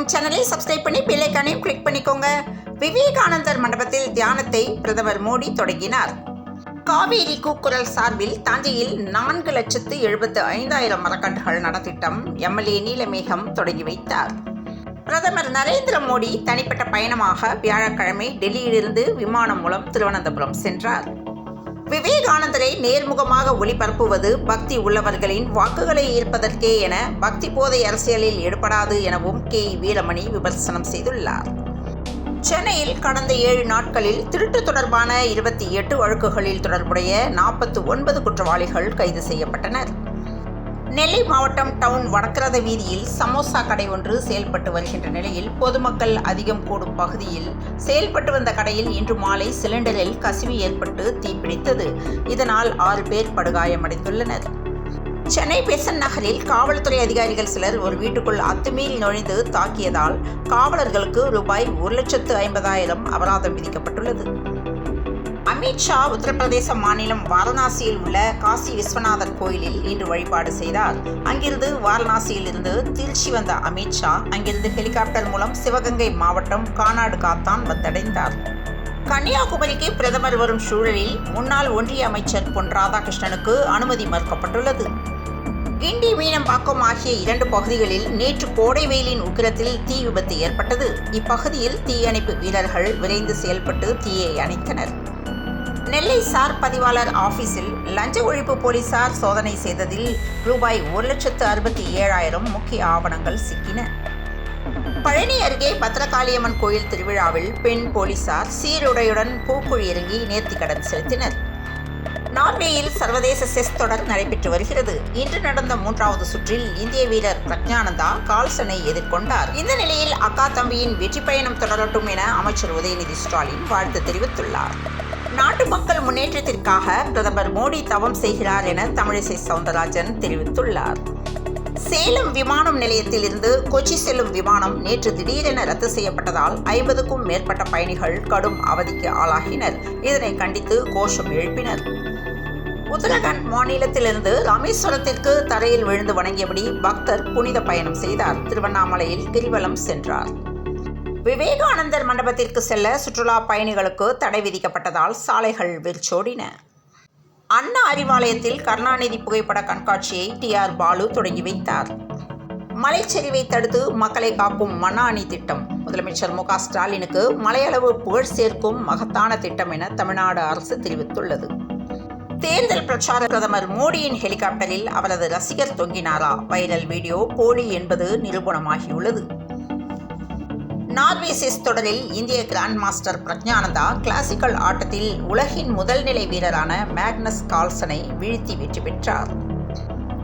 கதவம் சேனலை சப்ஸ்கிரைப் பண்ணி bell ஐகானையும் click பண்ணிக்கோங்க. விவேகானந்தர் மண்டபத்தில் தியானத்தை பிரதமர் மோடி தொடங்கினார். காவேரி கூக்குரல் சார்பில் தஞ்சையில் 4,75,000 மரக்கன்றுகள் நலத்திட்டம் எம்எல்ஏ நீலமேகம் தொடங்கி வைத்தார். பிரதமர் நரேந்திர மோடி தனிப்பட்ட பயணமாக வியாழக்கிழமை டெல்லியிலிருந்து விமானம் மூலம் திருவனந்தபுரம் சென்றார். விவேகானந்தரை நேர்முகமாக ஒளிபரப்புவது பக்தி உள்ளவர்களின் வாக்குகளை ஈர்ப்பதற்கே என பக்தி போதை அரசியலில் ஈடுபடாது எனவும் கே. வீரமணி விமர்சனம் செய்துள்ளார். சென்னையில் கடந்த 7 நாட்களில் திருட்டு தொடர்பான 28 வழக்குகளில் தொடர்புடைய 49 குற்றவாளிகள் கைது செய்யப்பட்டனர். நெல்லை மாவட்டம் டவுன் வடக்கரத வீதியில் சமோசா கடை ஒன்று செயல்பட்டு வருகின்ற நிலையில் பொதுமக்கள் அதிகம் கூடும் பகுதியில் செயல்பட்டு வந்த கடையில் இன்று மாலை சிலிண்டரில் கசிவு ஏற்பட்டு தீப்பிடித்தது. இதனால் 6 பேர் படுகாயமடைந்துள்ளனர். சென்னை பெசன்ட் நகரில் காவல்துறை அதிகாரிகள் சிலர் ஒரு வீட்டுக்குள் அத்துமீறி நுழைந்து தாக்கியதால் காவலர்களுக்கு ரூபாய் 1,50,000 அபராதம் விதிக்கப்பட்டுள்ளது. அமித்ஷா உத்தரப்பிரதேச மாநிலம் வாரணாசியில் உள்ள காசி விஸ்வநாதர் கோயிலில் இன்று வழிபாடு செய்தார். அங்கிருந்து வாரணாசியில் இருந்து திருச்சி வந்த அமித்ஷா அங்கிருந்து ஹெலிகாப்டர் மூலம் சிவகங்கை மாவட்டம் கானாடு காத்தான் வந்தடைந்தார். கன்னியாகுமரிக்கு பிரதமர் வரும் சூழலில் முன்னாள் ஒன்றிய அமைச்சர் பொன் ராதாகிருஷ்ணனுக்கு அனுமதி மறுக்கப்பட்டுள்ளது. கிண்டி மீனம்பாக்கம் ஆகிய 2 பகுதிகளில் நேற்று கோடை வெயிலின் உக்கிரத்தில் தீ விபத்து ஏற்பட்டது. இப்பகுதியில் தீயணைப்பு வீரர்கள் விரைந்து செயல்பட்டு தீயை அணைத்தனர். நெல்லை சார் பதிவாளர் ஆபீஸில் லஞ்ச ஒழிப்பு போலீசார் சோதனை செய்ததில் ரூபாய் 1,67,000 முக்கிய ஆவணங்கள் சிக்கின. பழனி அருகே பத்ரகாளியம்மன் கோயில் திருவிழாவில் பெண் போலீசார் சீருடையுடன் பூக்குழி இறங்கி நேர்த்திக்கடன் செலுத்தினர். நார்வேயில் சர்வதேச செஸ் தொடர் நடைபெற்று வருகிறது. இன்று நடந்த 3வது சுற்றில் இந்திய வீரர் பிரக்ஞானந்தா கால்சனை எதிர்கொண்டார். இந்த நிலையில் அக்கா தம்பியின் வெற்றி பயணம் தொடரட்டும் என அமைச்சர் உதயநிதி ஸ்டாலின் வாழ்த்து தெரிவித்துள்ளார். நாட்டு மக்கள் முன்னேற்றத்திற்காக பிரதமர் மோடி தவம் செய்கிறார் என தமிழிசை சவுந்தரராஜன் தெரிவித்துள்ளார். சேலம் விமானம் நிலையத்தில் இருந்து கொச்சி செல்லும் விமானம் நேற்று திடீரென ரத்து செய்யப்பட்டதால் 50க்கும் மேற்பட்ட பயணிகள் கடும் அவதிக்கு ஆளாகினர். இதனை கண்டித்து கோஷம் எழுப்பினர். உத்தரகாண்ட் மாநிலத்திலிருந்து ராமேஸ்வரத்திற்கு தரையில் விழுந்து வணங்கியபடி பக்தர் புனித பயணம் செய்தார். திருவண்ணாமலையில் கிரிவலம் சென்றார். விவேகானந்தர் மண்டபத்திற்கு செல்ல சுற்றுலா பயணிகளுக்கு தடை விதிக்கப்பட்டதால் சாலைகள் வெறிச்சோடின. அண்ணா அறிவாலயத்தில் கருணாநிதி புகைப்பட கண்காட்சியை டி.ஆர். பாலு தொடங்கி வைத்தார். மலைச்சரிவை தடுத்து மக்களை காக்கும் மன்னானி திட்டம் முதலமைச்சர் மு.க. ஸ்டாலினுக்கு மலையளவு புகழ் சேர்க்கும் மகத்தான திட்டம் என தமிழ்நாடு அரசு தெரிவித்துள்ளது. தேர்தல் பிரச்சார பிரதமர் மோடியின் ஹெலிகாப்டரில் அவரது ரசிகர் தொங்கினாரா? வைரல் வீடியோ போலி என்பது நிரூபணமாகியுள்ளது. நார்வே செஸ் தொடரில் இந்திய கிராண்ட் மாஸ்டர் பிரக்ஞானந்தா கிளாசிக்கல் ஆட்டத்தில் உலகின் முதல் நிலை வீரரான மேக்னஸ் கால்சனை வீழ்த்தி வெற்றி பெற்றார்.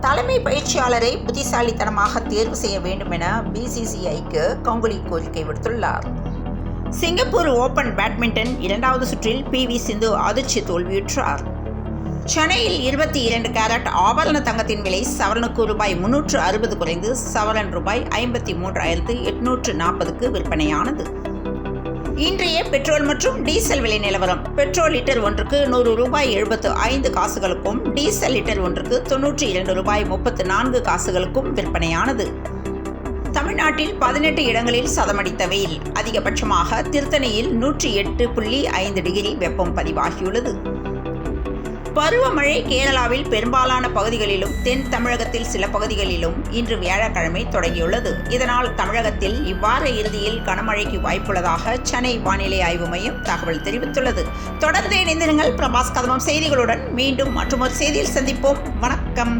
தலைமை பயிற்சியாளரை புத்திசாலித்தனமாக தேர்வு செய்ய வேண்டும் என BCCIக்கு கங்குலி கோரிக்கை விடுத்துள்ளார். சிங்கப்பூர் ஓபன் பேட்மிண்டன் 2வது சுற்றில் PV சிந்து அதிர்ச்சி தோல்வியுற்றார். சென்னையில் 22 கேரட் ஆபரண தங்கத்தின் விலை சவரனுக்கு ரூபாய் 360 குறைந்து சவரன் ரூபாய் 53,840க்கு விற்பனையானது. இன்றைய பெட்ரோல் மற்றும் டீசல் விலை நிலவரம். பெட்ரோல் லிட்டர் ஒன்றுக்கு 100 ரூபாய் 75 காசுகளுக்கும் டீசல் லிட்டர் ஒன்றுக்கு 92 ரூபாய் 34 காசுகளுக்கும் விற்பனையானது. தமிழ்நாட்டில் 18 இடங்களில் சதமடித்த வெயில். அதிகபட்சமாக திருத்தணியில் 108.5 டிகிரி வெப்பம் பதிவாகியுள்ளது. பருவமழை கேரளாவில் பெரும்பாலான பகுதிகளிலும் தென் தமிழகத்தில் சில பகுதிகளிலும் இன்று வியாழக்கிழமை தொடங்கியுள்ளது. இதனால் தமிழகத்தில் இவ்வார இறுதியில் கனமழைக்கு வாய்ப்புள்ளதாக சென்னை வானிலை ஆய்வு மையம் தகவல் தெரிவித்துள்ளது. தொடர்ந்து இணைந்திருங்கள் பிரபாஸ் கதவம் செய்திகளுடன். மீண்டும் மற்றொரு செய்தியில் சந்திப்போம். வணக்கம்.